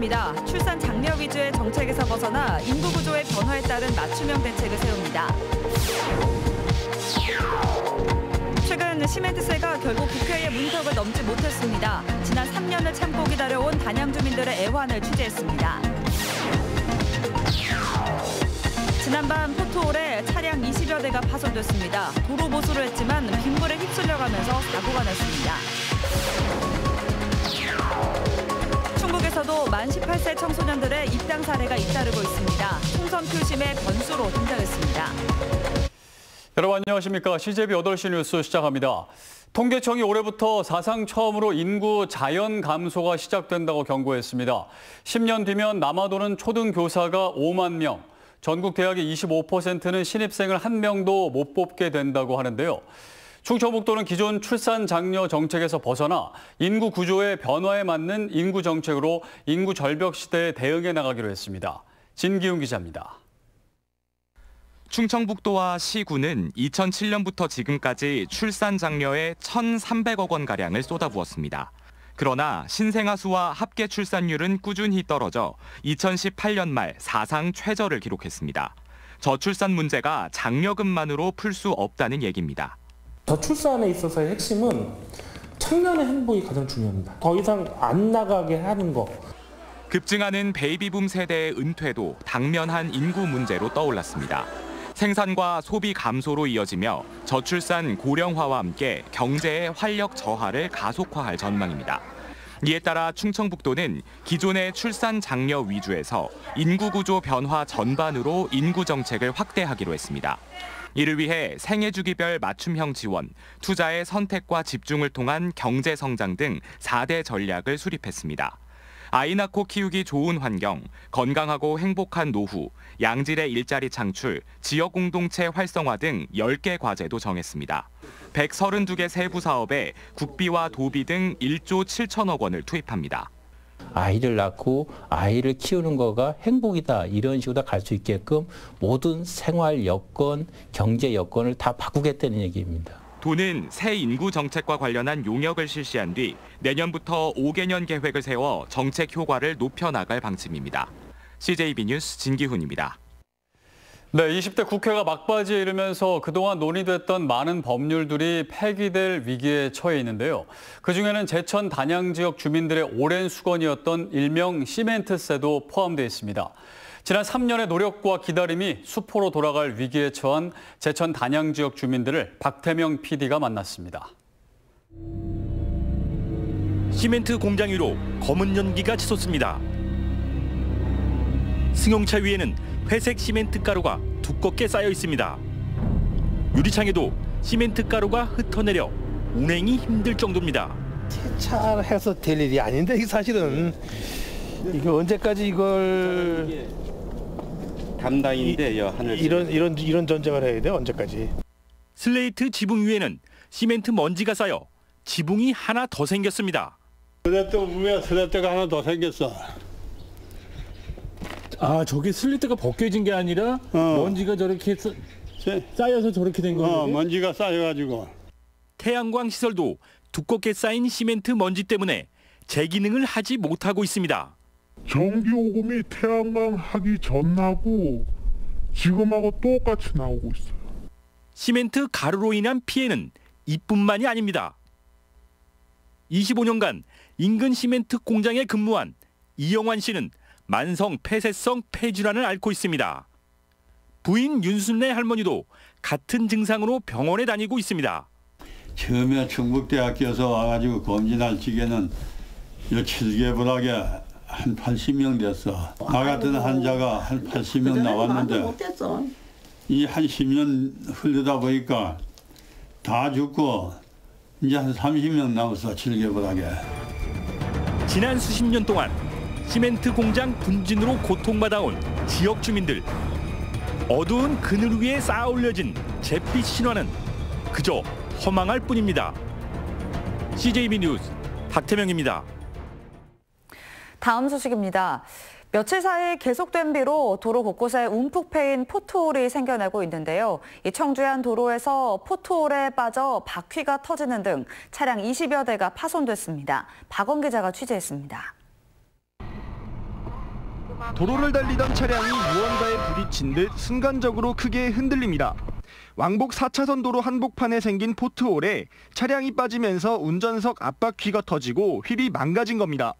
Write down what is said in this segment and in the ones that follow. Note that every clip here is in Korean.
정부입니다. 출산 장려 위주의 정책에서 벗어나 인구 구조의 변화에 따른 맞춤형 대책을 세웁니다. 최근 시멘트세가 결국 국회의 문턱을 넘지 못했습니다. 지난 3년을 참고 기다려온 단양 주민들의 애환을 취재했습니다. 지난밤 포토홀에 차량 20여 대가 파손됐습니다. 도로 보수를 했지만 빗물에 휩쓸려가면서 사고가 났습니다. 충북에서도 만 18세 청소년들의 입당 사례가 잇따르고 있습니다. 총선 표심의 변수로 등장했습니다. 여러분 안녕하십니까? CJB 8시 뉴스 시작합니다. 통계청이 올해부터 사상 처음으로 인구 자연 감소가 시작된다고 경고했습니다. 10년 뒤면 남아도는 초등교사가 5만 명, 전국 대학의 25%는 신입생을 한 명도 못 뽑게 된다고 하는데요. 충청북도는 기존 출산 장려 정책에서 벗어나 인구 구조의 변화에 맞는 인구 정책으로 인구 절벽 시대에 대응해 나가기로 했습니다. 진기훈 기자입니다. 충청북도와 시군은 2007년부터 지금까지 출산 장려에 1,300억 원가량을 쏟아부었습니다. 그러나 신생아 수와 합계 출산율은 꾸준히 떨어져 2018년 말 사상 최저를 기록했습니다. 저출산 문제가 장려금만으로 풀 수 없다는 얘기입니다. 저출산에 있어서의 핵심은 청년의 행복이 가장 중요합니다. 더 이상 안 나가게 하는 거. 급증하는 베이비붐 세대의 은퇴도 당면한 인구 문제로 떠올랐습니다. 생산과 소비 감소로 이어지며 저출산 고령화와 함께 경제의 활력 저하를 가속화할 전망입니다. 이에 따라 충청북도는 기존의 출산 장려 위주에서 인구 구조 변화 전반으로 인구 정책을 확대하기로 했습니다. 이를 위해 생애주기별 맞춤형 지원, 투자의 선택과 집중을 통한 경제 성장 등 4대 전략을 수립했습니다. 아이 낳고 키우기 좋은 환경, 건강하고 행복한 노후, 양질의 일자리 창출, 지역 공동체 활성화 등 10개 과제도 정했습니다. 132개 세부 사업에 국비와 도비 등 1조 7천억 원을 투입합니다. 아이를 낳고 아이를 키우는 거가 행복이다, 이런 식으로 갈 수 있게끔 모든 생활 여건, 경제 여건을 다 바꾸겠다는 얘기입니다. 도는 새 인구 정책과 관련한 용역을 실시한 뒤 내년부터 5개년 계획을 세워 정책 효과를 높여나갈 방침입니다. CJB 뉴스 진기훈입니다. 네, 20대 국회가 막바지에 이르면서 그동안 논의됐던 많은 법률들이 폐기될 위기에 처해 있는데요. 그중에는 제천 단양 지역 주민들의 오랜 수건이었던 일명 시멘트세도 포함되어 있습니다. 지난 3년의 노력과 기다림이 수포로 돌아갈 위기에 처한 제천 단양 지역 주민들을 박태명 PD가 만났습니다. 시멘트 공장 위로 검은 연기가 치솟습니다. 승용차 위에는 회색 시멘트 가루가 두껍게 쌓여 있습니다. 유리창에도 시멘트 가루가 흩어내려 운행이 힘들 정도입니다. 세차해서 될 일이 아닌데 사실은 이거 언제까지 이걸 담당인데요. 이런 전쟁을 해야 돼 언제까지? 슬레이트 지붕 위에는 시멘트 먼지가 쌓여 지붕이 하나 더 생겼습니다. 슬레이트가 하나 더 생겼어. 아, 저게 슬리트가 벗겨진 게 아니라 먼지가 저렇게 쌓여서 저렇게 된 거예요? 먼지가 쌓여가지고. 태양광 시설도 두껍게 쌓인 시멘트 먼지 때문에 제 기능을 하지 못하고 있습니다. 전기요금이 태양광 하기 전하고 지금하고 똑같이 나오고 있어요. 시멘트 가루로 인한 피해는 이뿐만이 아닙니다. 25년간 인근 시멘트 공장에 근무한 이영환 씨는 만성 폐쇄성 폐질환을 앓고 있습니다. 부인 윤순래 할머니도 같은 증상으로 병원에 다니고 있습니다. 처음에 충북대학교에서 와가지고 검진할 적에는 이 칠개불하게 한 80명 됐어. 나 같은 환자가 한 80명 나왔는데 이 한 10년 흐르다 보니까 다 죽고 이제 한 30명 남았어, 칠개불하게. 지난 수십 년 동안 시멘트 공장 분진으로 고통받아온 지역 주민들. 어두운 그늘 위에 쌓아 올려진 잿빛 신화는 그저 허망할 뿐입니다. CJB 뉴스 박태명입니다. 다음 소식입니다. 며칠 사이 계속된 비로 도로 곳곳에 움푹 패인 포트홀이 생겨나고 있는데요. 이 청주의 한 도로에서 포트홀에 빠져 바퀴가 터지는 등 차량 20여 대가 파손됐습니다. 박원 기자가 취재했습니다. 도로를 달리던 차량이 무언가에 부딪힌 듯 순간적으로 크게 흔들립니다. 왕복 4차선 도로 한복판에 생긴 포트홀에 차량이 빠지면서 운전석 앞바퀴가 터지고 휠이 망가진 겁니다.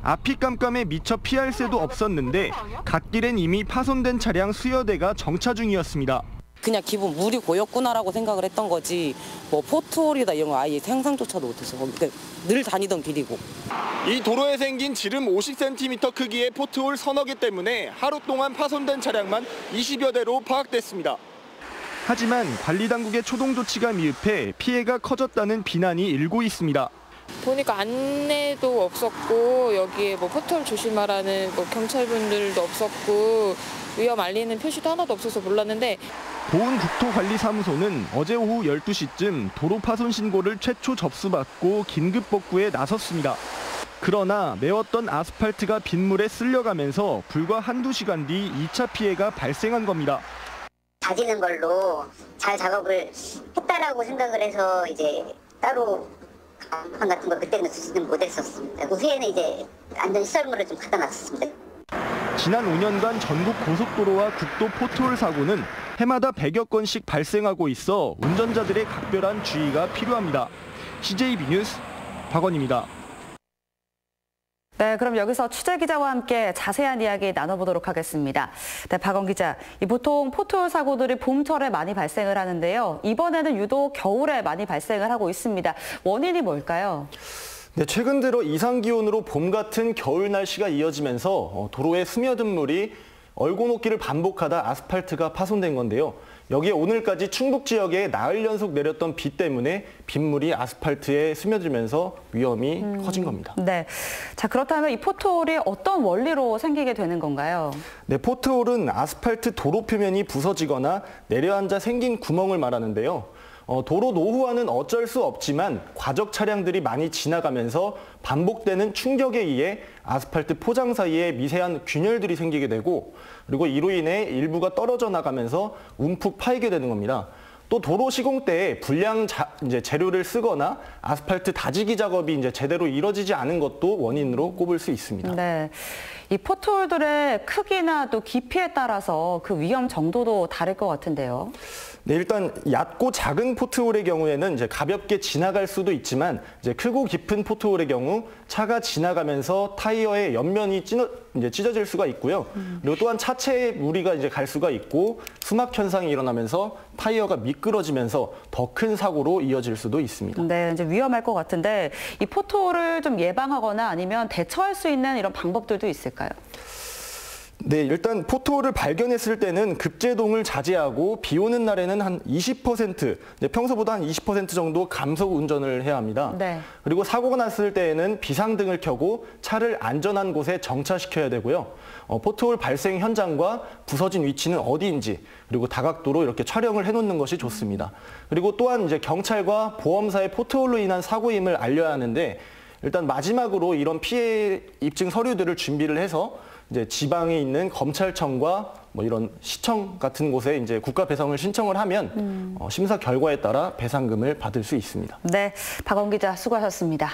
앞이 깜깜해 미처 피할 새도 없었는데 갓길엔 이미 파손된 차량 수여 대가 정차 중이었습니다. 그냥 기본 물이 고였구나라고 생각을 했던 거지 뭐 포트홀이다 이런 거 아예 상상조차도 못했어. 그러니까 늘 다니던 길이고. 이 도로에 생긴 지름 50cm 크기의 포트홀 서너 개 때문에 하루 동안 파손된 차량만 20여 대로 파악됐습니다. 하지만 관리당국의 초동 조치가 미흡해 피해가 커졌다는 비난이 일고 있습니다. 보니까 안내도 없었고 여기에 뭐 포트홀 조심하라는 뭐 경찰분들도 없었고 위험 알리는 표시도 하나도 없어서 몰랐는데 보훈국토관리사무소는 어제 오후 12시쯤 도로 파손 신고를 최초 접수받고 긴급 복구에 나섰습니다. 그러나 메웠던 아스팔트가 빗물에 쓸려가면서 불과 한두 시간 뒤 2차 피해가 발생한 겁니다. 다지는 걸로 잘 작업을 했다라고 생각을 해서 이제 따로 간판 같은 거 그때는 수습은 못했었습니다. 그 후에는 이제 안전시설물을 좀 갖다 놨습니다. 지난 5년간 전국 고속도로와 국도 포트홀 사고는 해마다 100여 건씩 발생하고 있어 운전자들의 각별한 주의가 필요합니다. CJB 뉴스 박원입니다. 네, 그럼 여기서 취재 기자와 함께 자세한 이야기 나눠보도록 하겠습니다. 네, 박원 기자, 보통 포트홀 사고들이 봄철에 많이 발생을 하는데요. 이번에는 유독 겨울에 많이 발생을 하고 있습니다. 원인이 뭘까요? 네, 최근 들어 이상 기온으로 봄 같은 겨울 날씨가 이어지면서 도로에 스며든 물이 얼고놓기를 반복하다 아스팔트가 파손된 건데요. 여기에 오늘까지 충북 지역에 나흘 연속 내렸던 비 때문에 빗물이 아스팔트에 스며들면서 위험이 커진 겁니다. 네, 자 그렇다면 이 포트홀이 어떤 원리로 생기게 되는 건가요? 네, 포트홀은 아스팔트 도로 표면이 부서지거나 내려앉아 생긴 구멍을 말하는데요. 도로 노후화는 어쩔 수 없지만 과적 차량들이 많이 지나가면서 반복되는 충격에 의해 아스팔트 포장 사이에 미세한 균열들이 생기게 되고 그리고 이로 인해 일부가 떨어져 나가면서 움푹 파이게 되는 겁니다. 또 도로 시공 때 불량 재료를 쓰거나 아스팔트 다지기 작업이 제대로 이뤄지지 않은 것도 원인으로 꼽을 수 있습니다. 네, 이 포트홀들의 크기나 또 깊이에 따라서 그 위험 정도도 다를 것 같은데요. 네, 일단 얕고 작은 포트홀의 경우에는 가볍게 지나갈 수도 있지만 크고 깊은 포트홀의 경우 차가 지나가면서 타이어의 옆면이 찢어질 수가 있고요. 그리고 또한 차체에 무리가 갈 수가 있고 수막 현상이 일어나면서 타이어가 미끄러지면서 더 큰 사고로 이어질 수도 있습니다. 네, 이제 위험할 것 같은데 이 포트홀을 좀 예방하거나 아니면 대처할 수 있는 이런 방법들도 있을까요? 네, 일단 포트홀을 발견했을 때는 급제동을 자제하고 비 오는 날에는 한 20%, 평소보다 한 20% 정도 감속 운전을 해야 합니다. 네. 그리고 사고가 났을 때에는 비상등을 켜고 차를 안전한 곳에 정차시켜야 되고요. 포트홀 발생 현장과 부서진 위치는 어디인지 그리고 다각도로 이렇게 촬영을 해놓는 것이 좋습니다. 그리고 또한 경찰과 보험사의 포트홀로 인한 사고임을 알려야 하는데 일단 마지막으로 이런 피해 입증 서류들을 준비를 해서 지방에 있는 검찰청과 이런 시청 같은 곳에 국가 배상을 신청을 하면 심사 결과에 따라 배상금을 받을 수 있습니다. 네, 박원 기자 수고하셨습니다.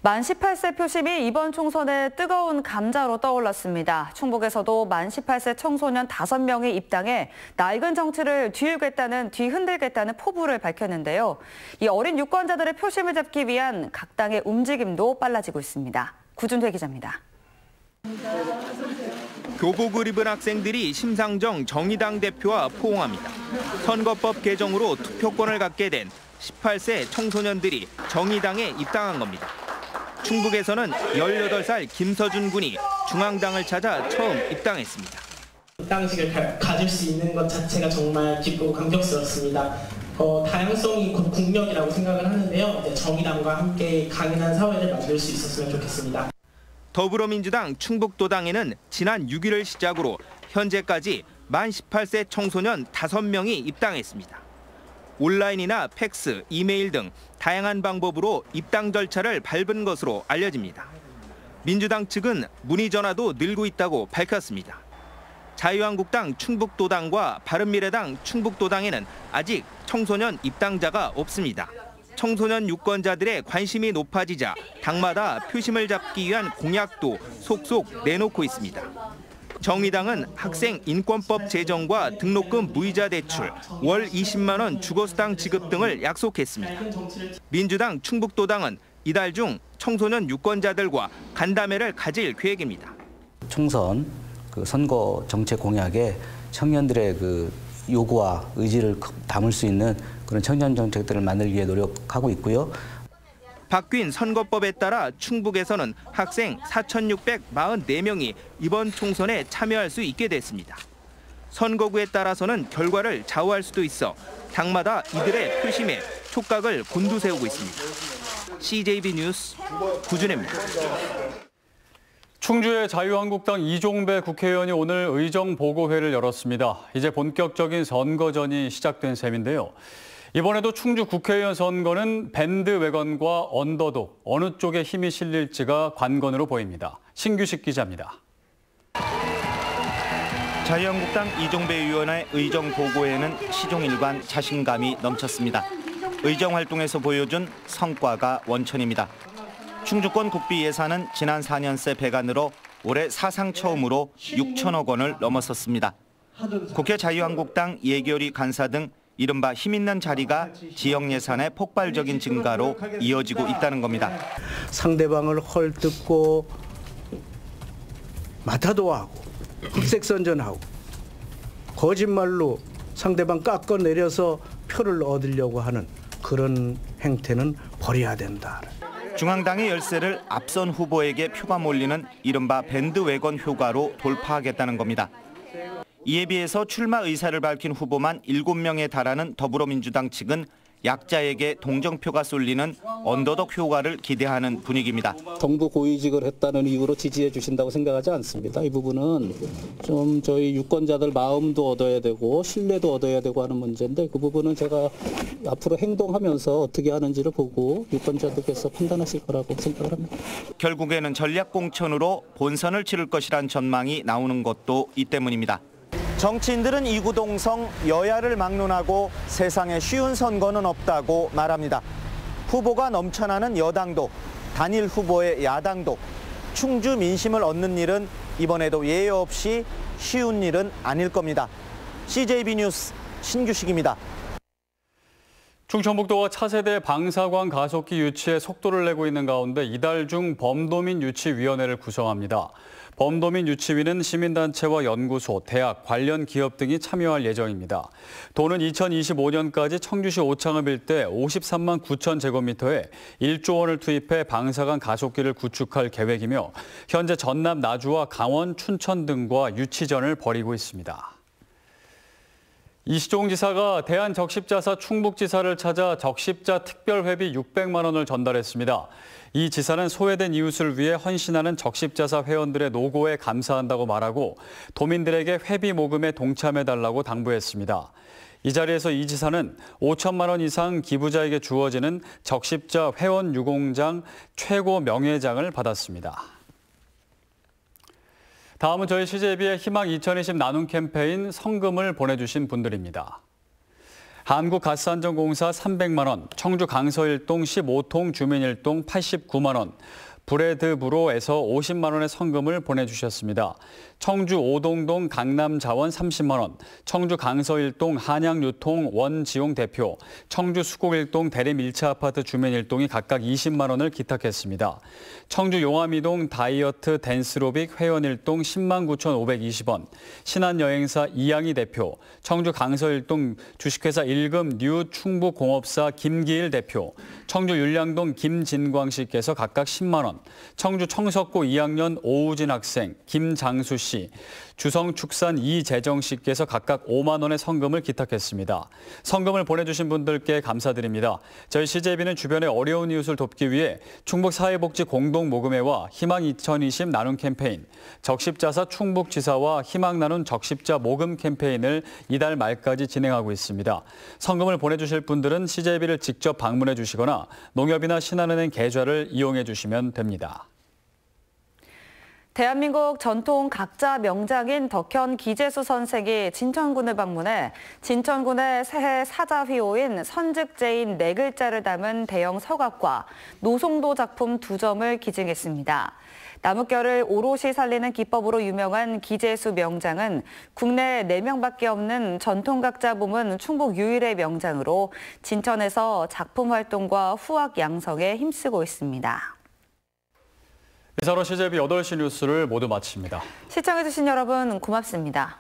만 18세 표심이 이번 총선의 뜨거운 감자로 떠올랐습니다. 충북에서도 만 18세 청소년 5명이 입당해 낡은 정치를 뒤흔들겠다는 포부를 밝혔는데요. 이 어린 유권자들의 표심을 잡기 위한 각 당의 움직임도 빨라지고 있습니다. 구준회 기자입니다. 교복을 입은 학생들이 심상정 정의당 대표와 포옹합니다. 선거법 개정으로 투표권을 갖게 된 18세 청소년들이 정의당에 입당한 겁니다. 충북에서는 18살 김서준 군이 중앙당을 찾아 처음 입당했습니다. 입당식을 가질 수 있는 것 자체가 정말 기쁘고 감격스럽습니다. 다양성이 곧 국력이라고 생각을 하는데요. 정의당과 함께 강인한 사회를 만들 수 있었으면 좋겠습니다. 더불어민주당 충북도당에는 지난 6일을 시작으로 현재까지 만 18세 청소년 5명이 입당했습니다. 온라인이나 팩스, 이메일 등 다양한 방법으로 입당 절차를 밟은 것으로 알려집니다. 민주당 측은 문의 전화도 늘고 있다고 밝혔습니다. 자유한국당 충북도당과 바른미래당 충북도당에는 아직 청소년 입당자가 없습니다. 청소년 유권자들의 관심이 높아지자 당마다 표심을 잡기 위한 공약도 속속 내놓고 있습니다. 정의당은 학생 인권법 제정과 등록금 무이자 대출, 월 20만 원 주거수당 지급 등을 약속했습니다. 민주당 충북도당은 이달 중 청소년 유권자들과 간담회를 가질 계획입니다. 총선 선거 정책 공약에 청년들의 요구와 의지를 담을 수 있는 그런 청년 정책들을 만들기 위해 노력하고 있고요. 바뀐 선거법에 따라 충북에서는 학생 4,644명이 이번 총선에 참여할 수 있게 됐습니다. 선거구에 따라서는 결과를 좌우할 수도 있어 당마다 이들의 표심에 촉각을 곤두세우고 있습니다. CJB 뉴스 구준혜입니다. 충주의 자유한국당 이종배 국회의원이 오늘 의정보고회를 열었습니다. 이제 본격적인 선거전이 시작된 셈인데요. 이번에도 충주 국회의원 선거는 밴드웨건과 언더독, 어느 쪽에 힘이 실릴지가 관건으로 보입니다. 신규식 기자입니다. 자유한국당 이종배 의원의 의정보고회는 시종일관 자신감이 넘쳤습니다. 의정활동에서 보여준 성과가 원천입니다. 충주권 국비 예산은 지난 4년새 배관으로 올해 사상 처음으로 6천억 원을 넘어섰습니다. 국회 자유한국당 예결위 간사 등 이른바 힘있는 자리가 지역 예산의 폭발적인 증가로 이어지고 있다는 겁니다. 상대방을 헐뜯고 마타도하고 흑색선전하고 거짓말로 상대방 깎아내려서 표를 얻으려고 하는 그런 행태는 버려야 된다. 중앙당의 열세를 앞선 후보에게 표가 몰리는 이른바 밴드웨건 효과로 돌파하겠다는 겁니다. 이에 비해서 출마 의사를 밝힌 후보만 7명에 달하는 더불어민주당 측은 약자에게 동정표가 쏠리는 언더독 효과를 기대하는 분위기입니다. 정부 고위직을 했다는 이유로 지지해 주신다고 생각하지 않습니다. 이 부분은 좀 저희 유권자들 마음도 얻어야 되고 신뢰도 얻어야 되고 하는 문제인데 그 부분은 제가 앞으로 행동하면서 어떻게 하는지를 보고 유권자들께서 판단하실 거라고 생각을 합니다. 결국에는 전략공천으로 본선을 치를 것이란 전망이 나오는 것도 이 때문입니다. 정치인들은 이구동성 여야를 막론하고 세상에 쉬운 선거는 없다고 말합니다. 후보가 넘쳐나는 여당도 단일 후보의 야당도 충주 민심을 얻는 일은 이번에도 예외 없이 쉬운 일은 아닐 겁니다. CJB 뉴스 신규식입니다. 충청북도가 차세대 방사광 가속기 유치에 속도를 내고 있는 가운데 이달 중 범도민 유치위원회를 구성합니다. 범도민 유치위는 시민단체와 연구소, 대학, 관련 기업 등이 참여할 예정입니다. 도는 2025년까지 청주시 오창읍 일대 53만 9천 제곱미터에 1조 원을 투입해 방사광 가속기를 구축할 계획이며 현재 전남 나주와 강원, 춘천 등과 유치전을 벌이고 있습니다. 이시종 지사가 대한적십자사 충북지사를 찾아 적십자 특별회비 600만 원을 전달했습니다. 이 지사는 소외된 이웃을 위해 헌신하는 적십자사 회원들의 노고에 감사한다고 말하고 도민들에게 회비 모금에 동참해달라고 당부했습니다. 이 자리에서 이 지사는 5천만 원 이상 기부자에게 주어지는 적십자 회원 유공장 최고 명예장을 받았습니다. 다음은 저희 CJB의 희망 2020 나눔 캠페인 성금을 보내주신 분들입니다. 한국가스안전공사 300만 원, 청주 강서일동 15통 주민일동 89만 원, 브레드브로에서 50만 원의 성금을 보내주셨습니다. 청주 오동동 강남자원 30만 원, 청주 강서일동 한양유통 원지용 대표, 청주 수곡일동 대림 1차 아파트 주민일동이 각각 20만 원을 기탁했습니다. 청주 용암이동 다이어트 댄스로빅 회원일동 10만 9,520원, 신한여행사 이양희 대표, 청주 강서일동 주식회사 일금 뉴 충북공업사 김기일 대표, 청주 율량동 김진광 씨께서 각각 10만 원, 청주 청석고 2학년 오우진 학생, 김장수 씨, 주성축산 이재정 씨께서 각각 5만 원의 성금을 기탁했습니다. 성금을 보내주신 분들께 감사드립니다. 저희 CJB는 주변의 어려운 이웃을 돕기 위해 충북사회복지 공동모금회와 희망 2020 나눔 캠페인, 적십자사 충북지사와 희망 나눔 적십자 모금 캠페인을 이달 말까지 진행하고 있습니다. 성금을 보내주실 분들은 CJB를 직접 방문해 주시거나 농협이나 신한은행 계좌를 이용해 주시면 됩니다. 대한민국 전통 각자 명장인 덕현 기재수 선생이 진천군을 방문해 진천군의 새해 사자휘호인 선즉제인 4글자를 담은 대형 서각과 노송도 작품 2점을 기증했습니다. 나뭇결을 오롯이 살리는 기법으로 유명한 기재수 명장은 국내 4명밖에 없는 전통각자 부문 충북 유일의 명장으로 진천에서 작품 활동과 후학 양성에 힘쓰고 있습니다. 이사로 CJB 8시 뉴스를 모두 마칩니다. 시청해주신 여러분 고맙습니다.